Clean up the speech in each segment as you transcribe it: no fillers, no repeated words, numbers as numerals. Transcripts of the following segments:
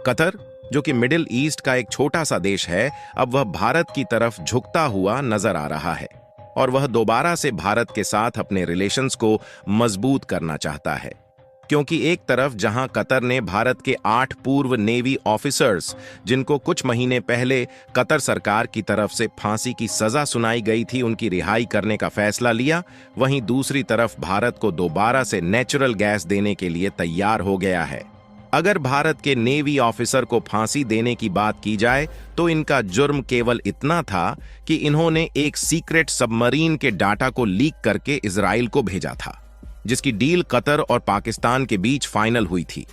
Qatar, जो कि middle east का एक छोटा सा देश है, अब वह भारत की तरफ झुकता हुआ नजर आ रहा है और वह दोबारा से भारत के साथ अपने रिलेशंस को मजबूत करना चाहता है। क्योंकि एक तरफ जहां कतर ने भारत के 8 पूर्व नेवी ऑफिसर्स, जिनको कुछ महीने पहले कतर सरकार की तरफ से फांसी की सजा सुनाई गई थी, उनकी रिहाई करने का फैसला लिया, वहीं दूसरी तरफ भारत को दोबारा से नेचुरल गैस देने के लिए तैयार हो गया है। अगर भारत के नेवी ऑफिसर को फांसी देने की बात की जाए तो इनका जुर्म केवल इतना था कि इन्होंने एक सीक्रेट सबमरीन के डाटा को लीक करके इजराइल को भेजा था, जिसकी डील कतर और पाकिस्तान के बीच फाइनल हुई थी।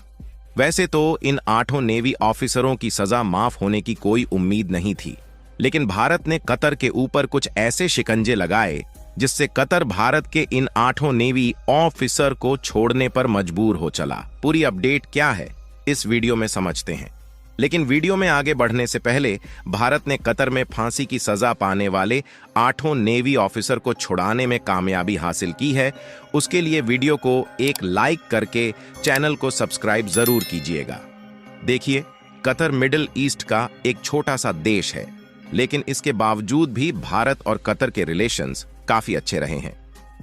वैसे तो इन 8 नेवी ऑफिसरों की सजा माफ होने की कोई उम्मीद नहीं थी, लेकिन भारत ने कतर के ऊपर कुछ ऐसे शिकंजे लगाए जिससे कतर भारत के इन 8 नेवी ऑफिसर को छोड़ने पर मजबूर हो चला। पूरी अपडेट क्या है इस वीडियो में समझते हैं, लेकिन वीडियो में आगे बढ़ने से पहले भारत ने कतर में फांसी की सजा पाने वाले 8 नेवी ऑफिसर को छुड़ाने में कामयाबी हासिल की है। उसके लिए वीडियो को एक लाइक करके चैनल को सब्सक्राइब जरूर कीजिएगा। देखिए, कतर मिडिल ईस्ट का एक छोटा सा देश है, लेकिन इसके बावजूद भी भारत और कतर के रिलेशंस काफी अच्छे रहे हैं,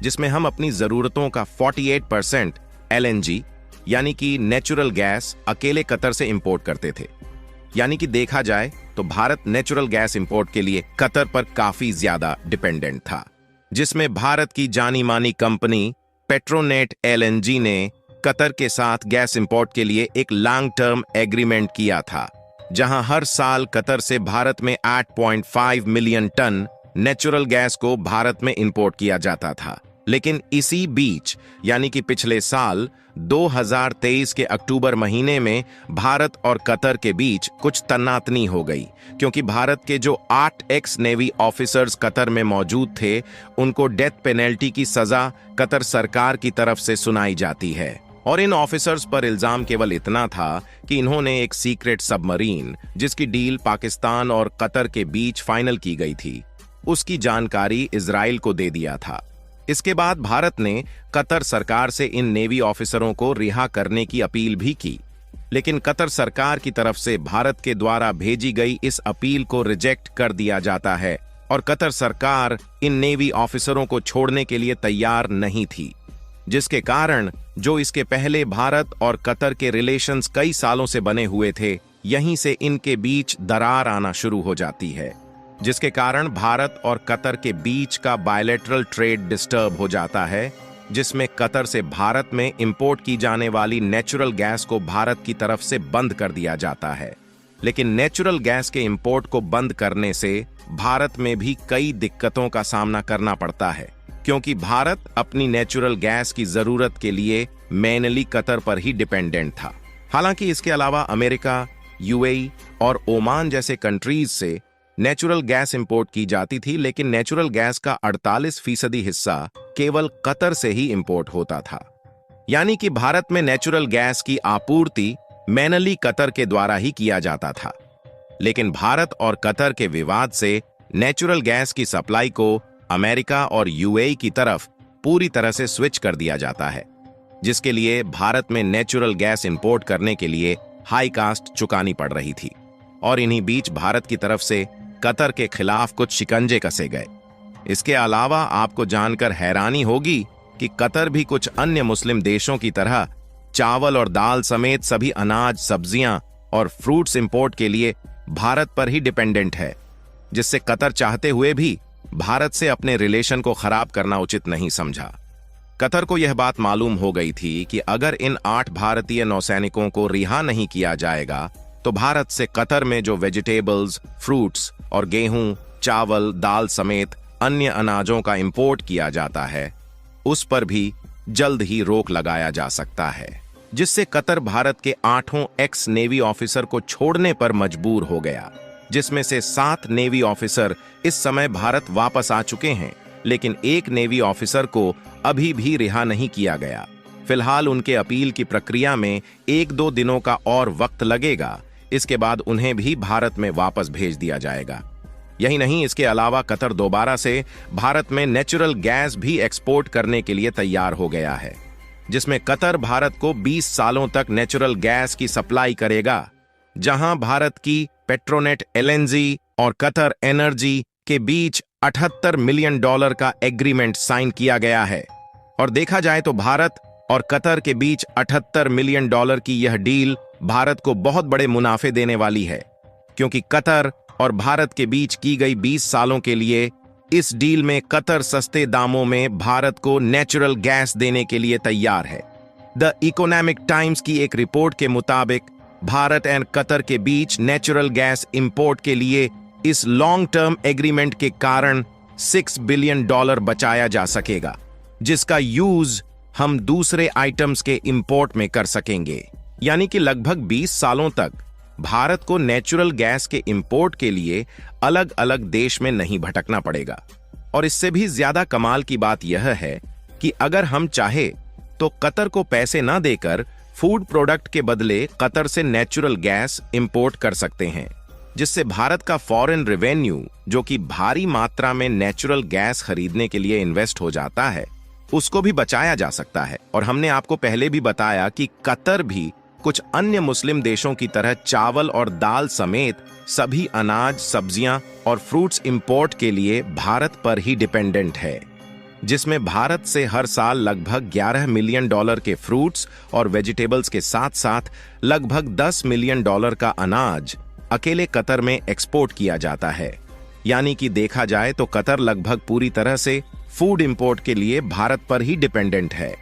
जिसमें हम अपनी जरूरतों का 48% LNG यानी कि नेचुरल गैस अकेले कतर से इंपोर्ट करते थे। यानी कि देखा जाए तो भारत नेचुरल गैस इंपोर्ट के लिए कतर पर काफी ज्यादा डिपेंडेंट था, जिसमें भारत की जानी मानी कंपनी पेट्रोनेट LNG ने कतर के साथ गैस इंपोर्ट के लिए एक लॉन्ग टर्म एग्रीमेंट किया था, जहां हर साल कतर से भारत में 8.5 मिलियन टन नेचुरल गैस को भारत में इंपोर्ट किया जाता था। लेकिन इसी बीच यानी कि पिछले साल 2023 के अक्टूबर महीने में भारत और कतर के बीच कुछ तनातनी हो गई, क्योंकि भारत के जो 8 एक्स नेवी ऑफिसर्स कतर में मौजूद थे, उनको डेथ पेनल्टी की सजा कतर सरकार की तरफ से सुनाई जाती है। और इन ऑफिसर्स पर इल्जाम केवल इतना था कि इन्होंने एक सीक्रेट सबमरीन, जिसकी डील पाकिस्तान और कतर के बीच फाइनल की गई थी, उसकी जानकारी इजराइल को दे दिया था। इसके बाद भारत ने कतर सरकार से इन नेवी ऑफिसरों को रिहा करने की अपील भी की, लेकिन कतर सरकार की तरफ से भारत के द्वारा भेजी गई इस अपील को रिजेक्ट कर दिया जाता है और कतर सरकार इन नेवी ऑफिसरों को छोड़ने के लिए तैयार नहीं थी, जिसके कारण जो इसके पहले भारत और कतर के रिलेशंस कई सालों से बने हुए थे, यहीं से इनके बीच दरार आना शुरू हो जाती है, जिसके कारण भारत और कतर के बीच का बायलैटरल ट्रेड डिस्टर्ब हो जाता है, जिसमें कतर से भारत में इंपोर्ट की जाने वाली नेचुरल गैस को भारत की तरफ से बंद कर दिया जाता है। लेकिन नेचुरल गैस के इंपोर्ट को बंद करने से भारत में भी कई दिक्कतों का सामना करना पड़ता है, क्योंकि भारत अपनी नेचुरल गैस की जरूरत के लिए मेनली कतर पर ही डिपेंडेंट था। हालांकि इसके अलावा अमेरिका, UAE और ओमान जैसे कंट्रीज से नेचुरल गैस इंपोर्ट की जाती थी, लेकिन नेचुरल गैस का 48% हिस्सा केवल कतर से ही इंपोर्ट होता था। यानी कि भारत में नेचुरल गैस की आपूर्ति मेनली कतर के द्वारा ही किया जाता था। लेकिन भारत और कतर के विवाद से नेचुरल गैस की सप्लाई को अमेरिका और UAE की तरफ पूरी तरह से स्विच कर दिया जाता है, जिसके लिए भारत में नेचुरल गैस इंपोर्ट करने के लिए हाई कास्ट चुकानी पड़ रही थी। और इन्हीं बीच भारत की तरफ से कतर के खिलाफ कुछ शिकंजे कसे गए। इसके अलावा आपको जानकर हैरानी होगी कि कतर भी कुछ अन्य मुस्लिम देशों की तरह चावल और दाल समेत सभी अनाज, सब्जियां और फ्रूट्स इंपोर्ट के लिए भारत पर ही डिपेंडेंट है, जिससे कतर चाहते हुए भी भारत से अपने रिलेशन को खराब करना उचित नहीं समझा। कतर को यह बात मालूम हो गई थी कि अगर इन 8 भारतीय नौसैनिकों को रिहा नहीं किया जाएगा तो भारत से कतर में जो वेजिटेबल्स, फ्रूट्स और गेहूं, चावल, दाल समेत अन्य अनाजों का इंपोर्ट किया जाता है, उस पर भी जल्द ही रोक लगाया जा सकता है, जिससे कतर भारत के 8 एक्स नेवी ऑफिसर को छोड़ने पर मजबूर हो गया, जिसमें से 7 नेवी ऑफिसर इस समय भारत वापस आ चुके हैं, लेकिन एक नेवी ऑफिसर को अभी भी रिहा नहीं किया गया। फिलहाल उनके अपील की प्रक्रिया में 1-2 दिनों का और वक्त लगेगा। इसके बाद उन्हें भी भारत में वापस भेज दिया जाएगा। यही नहीं, इसके अलावा कतर दोबारा से भारत में नेचुरल गैस भी एक्सपोर्ट करने के लिए तैयार हो गया है, जिसमें कतर भारत को 20 सालों तक नेचुरल गैस की सप्लाई करेगा, जहां भारत की पेट्रोनेट एलएनजी और कतर एनर्जी के बीच $78 मिलियन का एग्रीमेंट साइन किया गया है। और देखा जाए तो भारत और कतर के बीच $78 मिलियन की यह डील भारत को बहुत बड़े मुनाफे देने वाली है, क्योंकि कतर और भारत के बीच की गई 20 सालों के लिए इस डील में कतर सस्ते दामों में भारत को नेचुरल गैस देने के लिए तैयार है। द इकोनॉमिक टाइम्स की एक रिपोर्ट के मुताबिक भारत एंड कतर के बीच नेचुरल गैस इंपोर्ट के लिए इस लॉन्ग टर्म एग्रीमेंट के कारण $6 बिलियन बचाया जा सकेगा, जिसका यूज हम दूसरे आइटम्स के इंपोर्ट में कर सकेंगे। यानी कि लगभग 20 सालों तक भारत को नेचुरल गैस के इंपोर्ट के लिए अलग अलग देश में नहीं भटकना पड़ेगा। और इससे भी ज्यादा कमाल की बात यह है कि अगर हम चाहे तो कतर को पैसे न देकर फूड प्रोडक्ट के बदले कतर से नेचुरल गैस इंपोर्ट कर सकते हैं, जिससे भारत का फॉरेन रेवेन्यू, जो कि भारी मात्रा में नेचुरल गैस खरीदने के लिए इन्वेस्ट हो जाता है, उसको भी बचाया जा सकता है। और हमने आपको पहले भी बताया कि कतर भी कुछ अन्य मुस्लिम देशों की तरह चावल और दाल समेत सभी अनाज, सब्जियां और फ्रूट्स इंपोर्ट के लिए भारत पर ही डिपेंडेंट है, जिसमें भारत से हर साल लगभग $11 मिलियन के फ्रूट्स और वेजिटेबल्स के साथ साथ लगभग $10 मिलियन का अनाज अकेले कतर में एक्सपोर्ट किया जाता है। यानी कि देखा जाए तो कतर लगभग पूरी तरह से फूड इंपोर्ट के लिए भारत पर ही डिपेंडेंट है।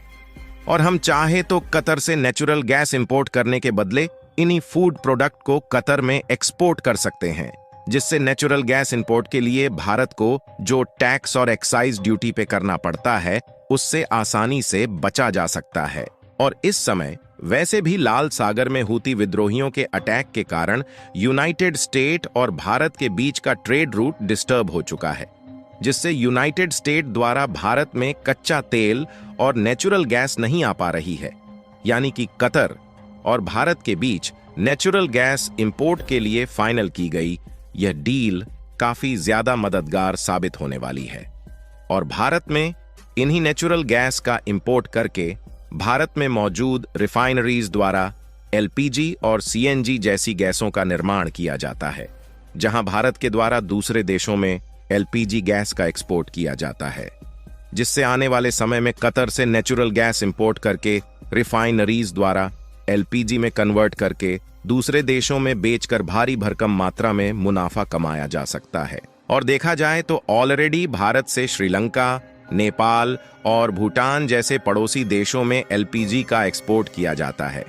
और हम चाहे तो कतर से नेचुरल गैस इंपोर्ट करने के बदले इन्हीं फूड प्रोडक्ट को कतर में एक्सपोर्ट कर सकते हैं, जिससे नेचुरल गैस इंपोर्ट के लिए भारत को जो टैक्स और एक्साइज ड्यूटी पे करना पड़ता है, उससे आसानी से बचा जा सकता है। और इस समय वैसे भी लाल सागर में हूती विद्रोहियों के अटैक के कारण यूनाइटेड स्टेट और भारत के बीच का ट्रेड रूट डिस्टर्ब हो चुका है, जिससे यूनाइटेड स्टेट द्वारा भारत में कच्चा तेल और नेचुरल गैस नहीं आ पा रही है। यानी कि कतर और भारत के बीच नेचुरल गैस इंपोर्ट के लिए फाइनल की गई यह डील काफी ज्यादा मददगार साबित होने वाली है। और भारत में इन्हीं नेचुरल गैस का इंपोर्ट करके भारत में मौजूद रिफाइनरीज द्वारा एलपीजी और सीएनजी जैसी गैसों का निर्माण किया जाता है, जहां भारत के द्वारा दूसरे देशों में एलपीजी गैस का एक्सपोर्ट किया जाता है, जिससे आने वाले समय में कतर से नेचुरल गैस इंपोर्ट करके रिफाइनरीज द्वारा एलपीजी में कन्वर्ट करके दूसरे देशों में बेचकर भारी भरकम मात्रा में मुनाफा कमाया जा सकता है। और देखा जाए तो ऑलरेडी भारत से श्रीलंका, नेपाल और भूटान जैसे पड़ोसी देशों में एलपीजी का एक्सपोर्ट किया जाता है।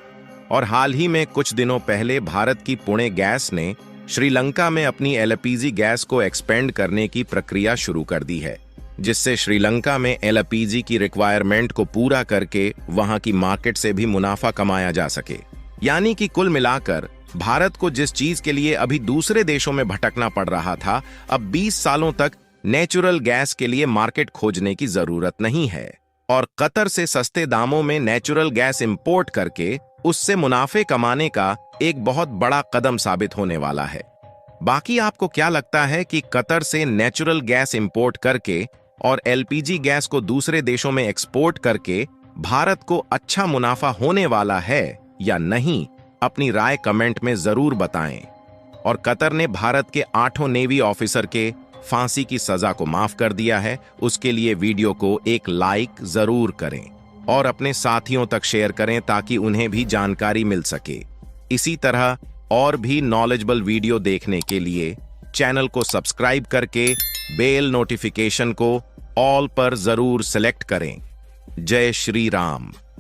और हाल ही में कुछ दिनों पहले भारत की पुणे गैस ने श्रीलंका में अपनी एलपीजी गैस को एक्सपेंड करने की प्रक्रिया शुरू कर दी है, जिससे श्रीलंका में एलपीजी की रिक्वायरमेंट को पूरा करके वहां की मार्केट से भी मुनाफा कमाया जा सके। यानी कि कुल मिलाकर भारत को जिस चीज के लिए अभी दूसरे देशों में भटकना पड़ रहा था, अब 20 सालों तक नेचुरल गैस के लिए मार्केट खोजने की जरूरत नहीं है। और कतर से सस्ते दामों में नेचुरल गैस इंपोर्ट करके उससे मुनाफे कमाने का एक बहुत बड़ा कदम साबित होने वाला है। बाकी आपको क्या लगता है कि कतर से नेचुरल गैस इंपोर्ट करके और एलपीजी गैस को दूसरे देशों में एक्सपोर्ट करके भारत को अच्छा मुनाफा होने वाला है या नहीं? अपनी राय कमेंट में जरूर बताएं। और कतर ने भारत के 8 नेवी ऑफिसर के फांसी की सजा को माफ कर दिया है, उसके लिए वीडियो को एक लाइक जरूर करें और अपने साथियों तक शेयर करें ताकि उन्हें भी जानकारी मिल सके। इसी तरह और भी नॉलेजेबल वीडियो देखने के लिए चैनल को सब्सक्राइब करके बेल नोटिफिकेशन को ऑल पर जरूर सेलेक्ट करें। जय श्री राम।